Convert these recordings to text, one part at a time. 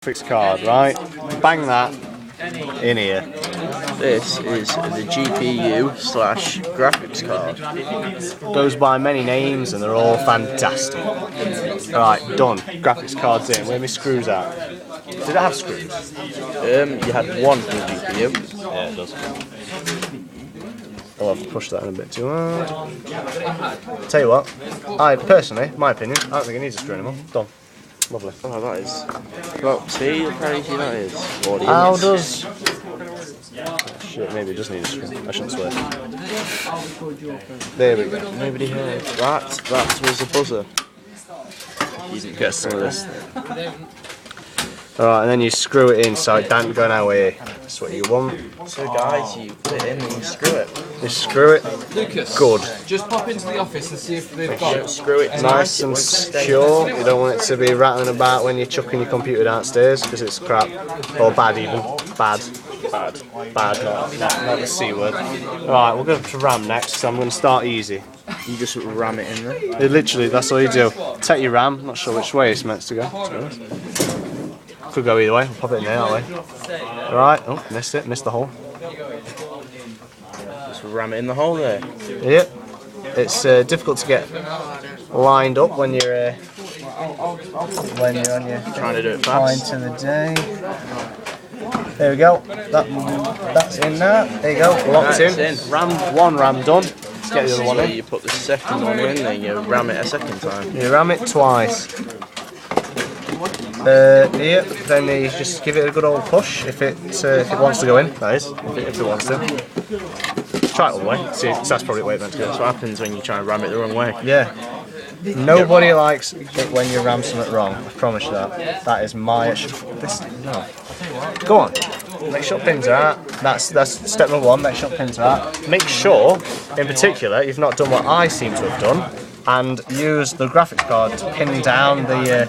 graphics card, right? Bang that in here. This is the GPU/graphics card. Goes by many names and they're all fantastic. Right, done. Graphics card's in. Where are my screws at? Did it have screws? You had one for the GPU. Yeah, it does. I'll have to push that in a bit too hard. Tell you what, personally, my opinion, I don't think it needs a screw anymore. Done. Lovely. Oh, that is. Well, see how crazy that is. How does. Shit, maybe it does need a screw. I shouldn't swear. There we go. Nobody heard. That was a buzzer. You didn't get some of this. Alright, and then you screw it in so it don't go nowhere. That's what you want. So guys, you put it in and you screw it. You screw it. Lucas, good. Just pop into the office and see if they've got it. Screw it Nice and secure. You don't want it to be rattling about when you're chucking your computer downstairs because it's crap. Or bad even. Bad. Bad, not the C word. Alright, we'll go to RAM next, so I'm going to start easy. You just ram it in there. Literally, that's all you do. Take your RAM, not sure which way it's meant to go. Could go either way, I'll pop it in there that way. Alright, oh, missed the hole. Just ram it in the hole there. Yep. It's difficult to get lined up when you're on your Trying to do it line fast. to the day. There we go. That's in there. There you go. Locked in. One RAM done. Let's get the other one in. You put the second one in, then you ram it a second time. You ram it twice. Here, then you just give it a good old push if it wants to go in. That is, if it wants to. Try it all the way. See, that's probably the way it's meant to go. That's what happens when you try and ram it the wrong way. Yeah. Nobody likes it when you ram something wrong. I promise you that. That is my. No. Go on. Make sure pins are out. That's step number one. Make sure pins are out. Make sure, in particular, you've not done what I seem to have done, and use the graphics card to pin down the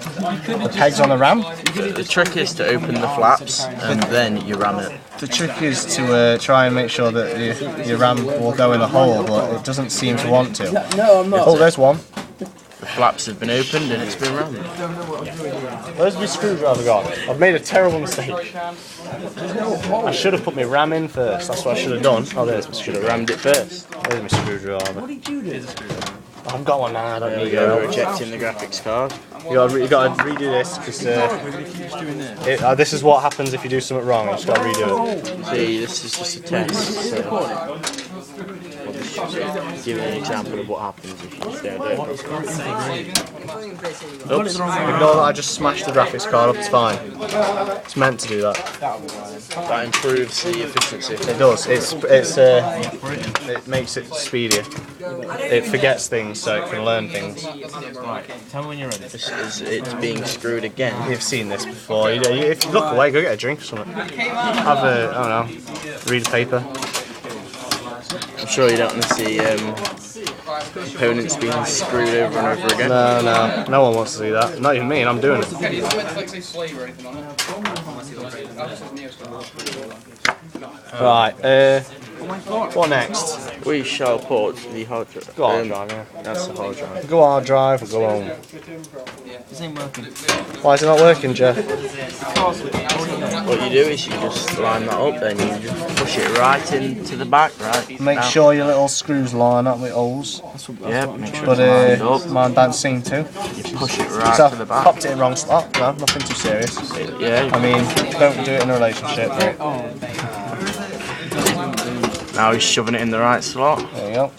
pegs on the RAM. The trick is to open the flaps and then you ram it. The trick is to try and make sure that your RAM will go in the hole, but it doesn't seem to want to. No, I'm not. Oh, there's one. The flaps have been opened and it's been rammed. Where's my screwdriver gone? I've made a terrible mistake. I should have put my RAM in first. That's what I should have done. Oh, there's my Should have screwdriver. rammed it first. There's my screwdriver. What did you do? I've got one now. I don't There need we to go, go. rejecting the graphics card. You got to redo this because this is what happens if you do something wrong. You just got to redo it. See, this is just a test. So I'll just give you an example of what happens if you just don't do it. Oops. Ignore that I just smashed the graphics card up. It's fine. It's meant to do that. That improves the efficiency. It does. It makes it speedier. It forgets things so it can learn things. Tell me when you're ready. This is it's being screwed again. You've seen this before. If you look away, go get a drink or something. Have a, I don't know, read a paper. I'm sure you don't want to see opponents being screwed over and over again. No one wants to see that. Not even me, and I'm doing it. Right, what next? We shall put the hard drive. Go hard drive, yeah. That's the hard drive. Go hard drive or go home. This ain't working. Why is it not working, Jeff? What you do is you just line that up, then you just push it right into the back, right? Make sure your little screws line up with holes. Yeah, make sure But it's lined up. mine don't seem to. You push it right So to the I've back. popped it in wrong slot. No, nothing too serious. Yeah. I mean, don't do it in a relationship. Right? Now he's shoving it in the right slot. There you go.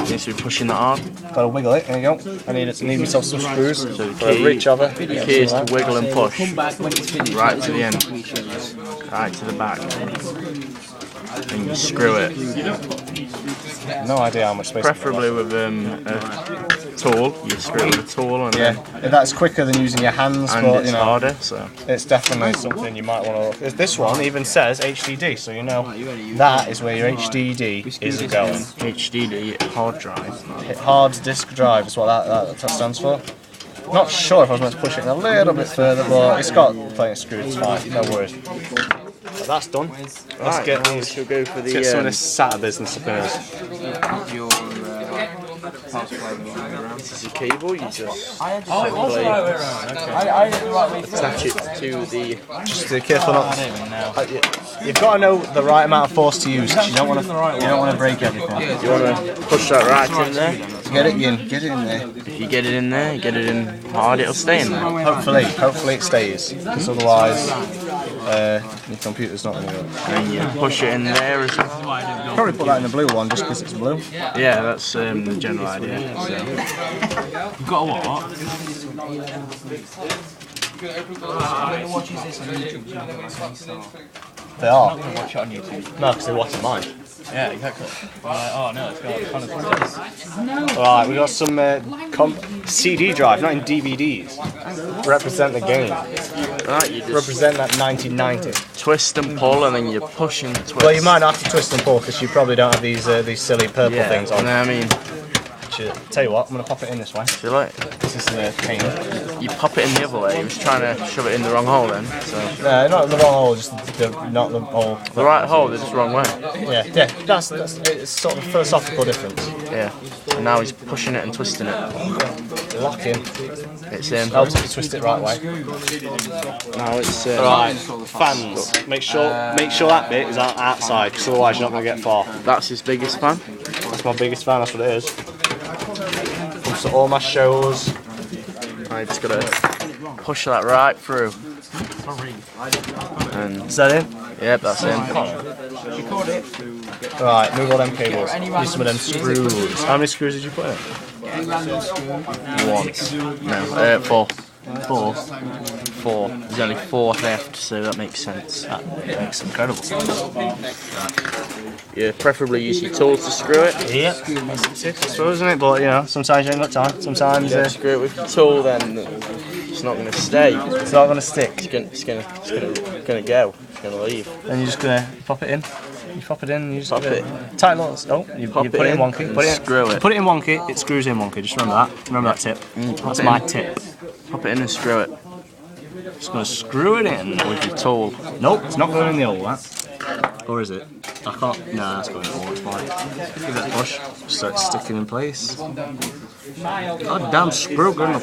Needs to be pushing that hard. Gotta wiggle it. There you go. I need myself some screws So the for a reach over. The key is to wiggle and push When it's finished. right to the end, right to the back, and you screw it. No idea how much space. Preferably with a tool. You screw it with a tool, and Yeah, that's quicker than using your hands, and but it's you know, harder. So it's definitely something you might want to. This one even says HDD, so you know that is where your HDD is going. HDD hard drive. Hard disk drive is what that stands for. Not sure if I was meant to push it a little bit further, but it's got plenty of screws. It's fine, no worries. But that's done. Let's get now we these. shall go for Let's get some of the. this SATA business up in us. Your password. meters of cable. You just Oh, it was the right way around. Okay. I did the right way through. attach it to the. Just be careful not. I don't even know. You've got to know the right amount of force to use. 'Cause you don't want to. You don't want to break everything. You want to push that right in there. Get it in. Get it in there. If you get it in there, get it in hard, it'll stay in there. Hopefully it stays. Because otherwise, your computer's not going to go. And you push it in there as well. Probably put that in the blue one just because it's blue. Yeah, that's the general idea. So. You've got a what? Watches this on YouTube. They are. I'm gonna watch it on YouTube. No, because they watch mine. Yeah, exactly. Oh no, it's got kind of. Alright, we got some CD drive, not in DVDs. Represent the game. Right, you just Represent that 1990. twist and pull, and then you push and twist. Well, you might have to twist and pull because you probably don't have these silly purple yeah, things on. I mean, Tell you what, I'm going to pop it in this way. feel like This is the pain. you pop it in the other way. He was trying to shove it in the wrong hole then. So Not the wrong hole, just not the hole. the right hole, they're just the wrong way. Yeah. That's it's sort of a philosophical difference. Yeah. And now he's pushing it and twisting it. Lock in. It's Helps if you twist it right way. now it's Right, fans. Make sure that bit is outside, because otherwise you're not going to get far. that's his biggest fan. That's my biggest fan. That's what it is. Comes to all my shows. I just gotta push that right through. And Is that in? yep, that's him. Right, move all them cables. Use some of them screws. How many screws did you put in? Once. No, four. Four. There's only four left, so that makes sense. That makes incredible. Yeah, preferably use your tools to screw it. Yeah, I suppose, isn't it? But you know, sometimes you ain't got time. Sometimes Screw it with your tool, then it's not going to stay. it's not going to stick. It's gonna go. It's gonna leave. Then you're just going to pop it in. You pop it in and you just Pop it. tight lots. Oh, you Pop put it it in in one key. and Put it in, screw it. Put it in one key, it screws in one key. Just remember that. Remember that tip. That's my tip. Pop it in and screw it Just going to screw it in. with your tool. Nope, it's not going in the hole, that. Or is it? I can't. No, that's going in the hole. It's fine. Give that a push. Just so it's sticking in place. God damn screw gun.